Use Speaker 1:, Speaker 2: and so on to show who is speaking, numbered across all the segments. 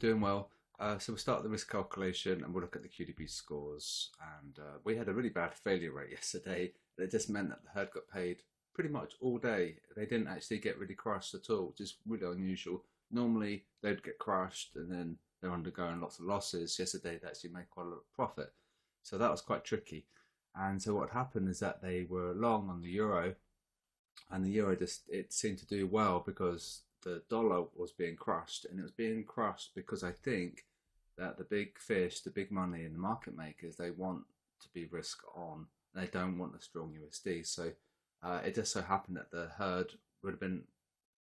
Speaker 1: you're doing well. So we'll start the risk calculation and we'll look at the QDB scores. And we had a really bad failure rate yesterday. It just meant that the herd got paid pretty much all day. They didn't actually get really crushed at all, which is really unusual. Normally they'd get crushed and then they're undergoing lots of losses. Yesterday they actually made quite a lot of profit. So that was quite tricky. And so what happened is that they were long on the euro, and the euro just it seemed to do well because the dollar was being crushed, and it was being crushed because I think that the big fish, the big money in the market makers, they want to be risk on. They don't want a strong USD. So it just so happened that the herd would have been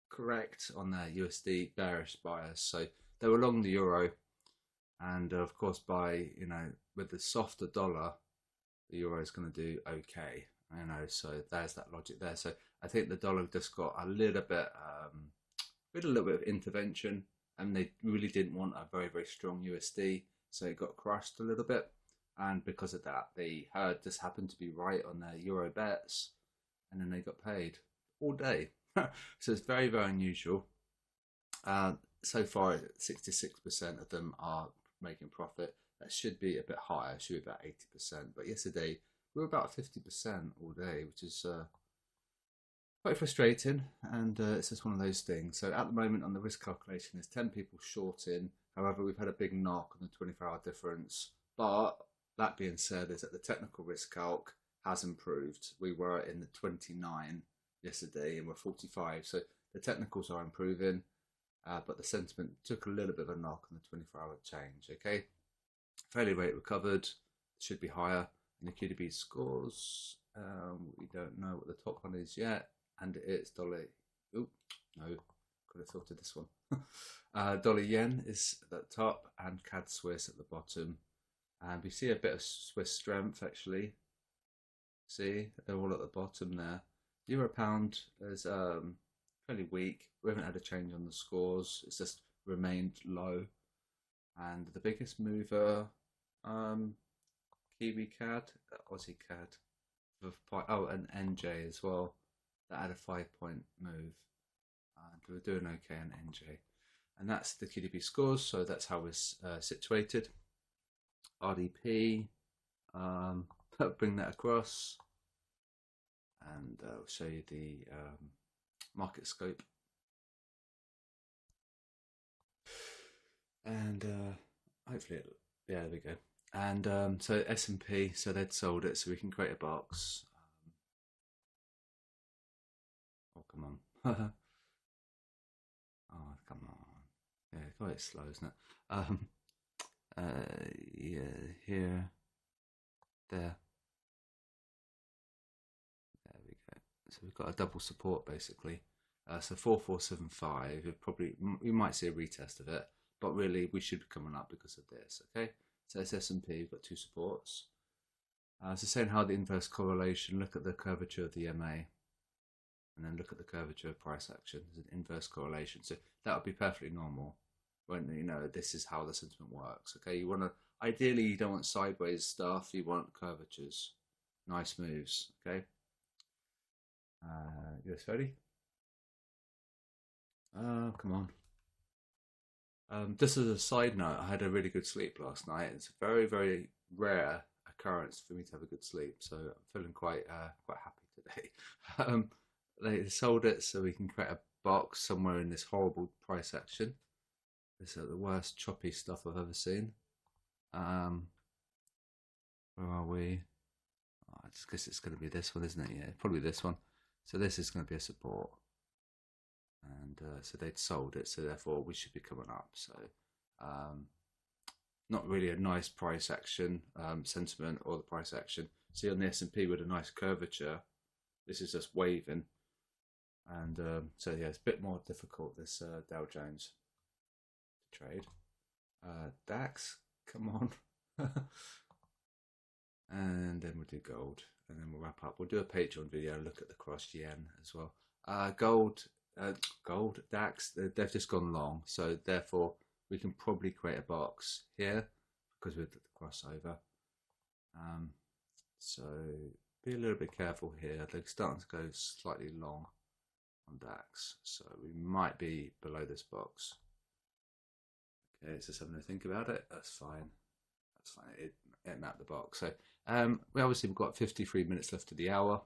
Speaker 1: correct on their USD bearish bias. So they were long the euro, and of course by with the softer dollar, the euro is going to do okay. So there's that logic there. So I think the dollar just got a little bit with a little bit of intervention, and they really didn't want a very, very strong USD, so it got crushed a little bit. And because of that, the herd just happened to be right on their euro bets, and then they got paid all day. So it's very, very unusual. So far, 66% of them are making profit. That should be a bit higher, should be about 80%. But yesterday, we were about 50% all day, which is quite frustrating, and it's just one of those things. So at the moment on the risk calculation, there's 10 people short in. However, we've had a big knock on the 24-hour difference. But that being said, is that the technical risk calc has improved. We were in the 29 yesterday, and we're 45. So the technicals are improving, but the sentiment took a little bit of a knock on the 24-hour change. Okay, failure rate recovered, should be higher. And the QDB scores, we don't know what the top one is yet, and it's dollar. Oh no, could have sorted this one. Dollar yen is at the top, and CAD Swiss at the bottom. And we see a bit of Swiss strength actually. See, they're all at the bottom there. Euro pound is fairly weak. We haven't had a change on the scores. It's just remained low. And the biggest mover, Kiwi CAD, Aussie CAD, oh, and NJ as well. That had a 5-point move. And we're doing okay on NJ. And that's the QDB scores, so that's how we're situated. RDP, bring that across, and I'll show you the market scope. And hopefully, yeah, there we go. And so S&P, so they'd sold it, so we can create a box. Oh, come on. Oh, come on. Yeah, quite slow, isn't it? Yeah, here, there. There we go. So we've got a double support basically. So 4475, we might see a retest of it, but really we should be coming up because of this. Okay, so it's S&P, we've got two supports. So saying how the inverse correlation, look at the curvature of the MA, and then look at the curvature of price action. There's an inverse correlation, so that would be perfectly normal when this is how the sentiment works. Okay, you want to ideally you don't want sideways stuff, you want curvatures, nice moves. Okay, you guys ready? Come on. Just as a side note, I had a really good sleep last night. It's a very, very rare occurrence for me to have a good sleep, so I'm feeling quite happy today. They sold it, so we can create a box somewhere in this horrible price action. This is the worst choppy stuff I've ever seen. Where are we? Oh, I just guess it's going to be this one, isn't it? Yeah, probably this one. So this is going to be a support. And so they'd sold it, so therefore we should be coming up. So not really a nice price action sentiment or the price action. See on the S&P with a nice curvature, this is just waving. And so yeah, it's a bit more difficult, this Dow Jones to trade. DAX, come on. And then we'll do gold, and then we'll wrap up. We'll do a Patreon video, look at the cross yen as well. Gold, DAX, they've just gone long, so therefore we can probably create a box here because we're the crossover. So be a little bit careful here. They're starting to go slightly long on DAX, so we might be below this box. Okay, it's just having to think about it. That's fine. That's fine. It mapped the box. So we've got 53 minutes left of the hour.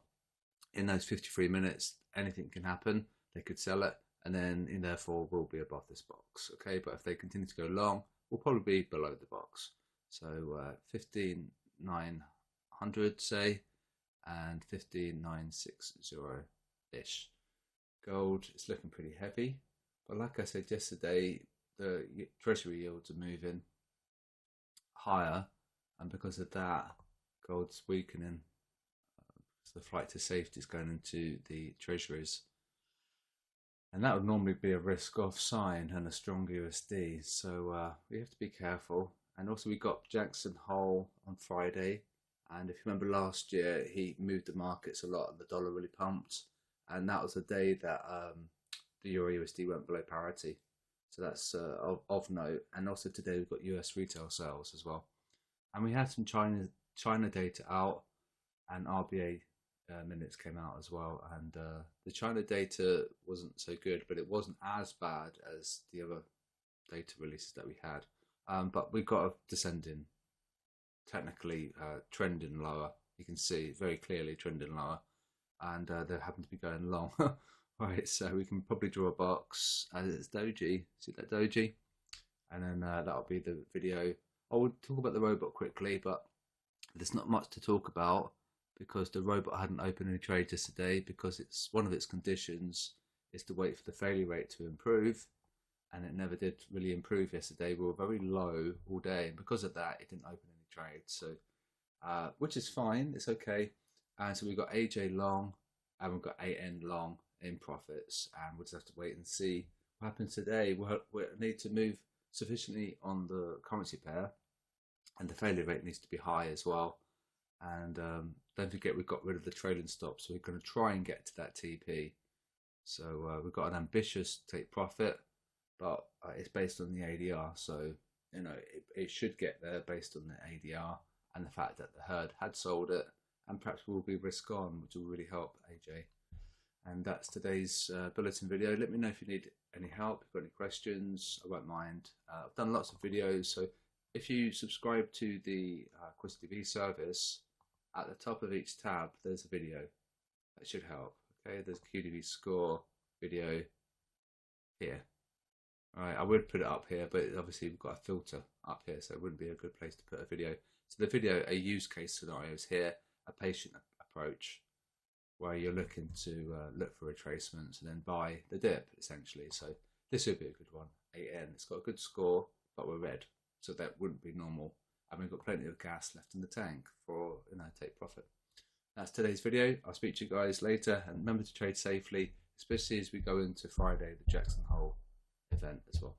Speaker 1: In those 53 minutes, anything can happen. They could sell it, and then therefore we'll be above this box. Okay, but if they continue to go long, we'll probably be below the box. So 15,900 say, and 15,960 ish. Gold is looking pretty heavy, but like I said yesterday, the treasury yields are moving higher, and because of that, gold's weakening. So the flight to safety is going into the treasuries, and that would normally be a risk-off sign and a strong USD. So we have to be careful. And also we got Jackson Hole on Friday, and if you remember last year, he moved the markets a lot, and the dollar really pumped. And that was the day that the Euro USD went below parity. So that's of note. And also today we've got US retail sales as well. And we had some China data out, and RBA minutes came out as well. And the China data wasn't so good, but it wasn't as bad as the other data releases that we had. But we've got a descending, technically trending lower. You can see very clearly trending lower, and they happen to be going long. Right, so we can probably draw a box as it's doji. See that doji? And then that'll be the video. I will talk about the robot quickly, but there's not much to talk about because the robot hadn't opened any trades yesterday, because it's one of its conditions is to wait for the failure rate to improve, and it never did really improve yesterday. We were very low all day, and because of that, it didn't open any trades. So, which is fine, it's okay. And so we've got AJ long, and we've got AN long in profits, and we'll just have to wait and see what happens today. We need to move sufficiently on the currency pair, and the failure rate needs to be high as well. And don't forget, we've got rid of the trailing stop, so we're going to try and get to that TP. So we've got an ambitious take profit, but it's based on the ADR, so it should get there based on the ADR and the fact that the herd had sold it, and perhaps we'll be risk on, which will really help AJ. And that's today's bulletin video. Let me know if you need any help, if you've got any questions. I won't mind. I've done lots of videos, so if you subscribe to the QDB service, at the top of each tab there's a video. That should help. Okay, there's QDB score video here. All right, I would put it up here, but obviously we've got a filter up here, so it wouldn't be a good place to put a video. So the video, a use case scenario is here, a patient approach, where you're looking to look for retracements and then buy the dip, essentially. So this would be a good one. 8N, it's got a good score, but we're red, so that wouldn't be normal. And we've got plenty of gas left in the tank for take profit. That's today's video. I'll speak to you guys later, and remember to trade safely, especially as we go into Friday, the Jackson Hole event as well.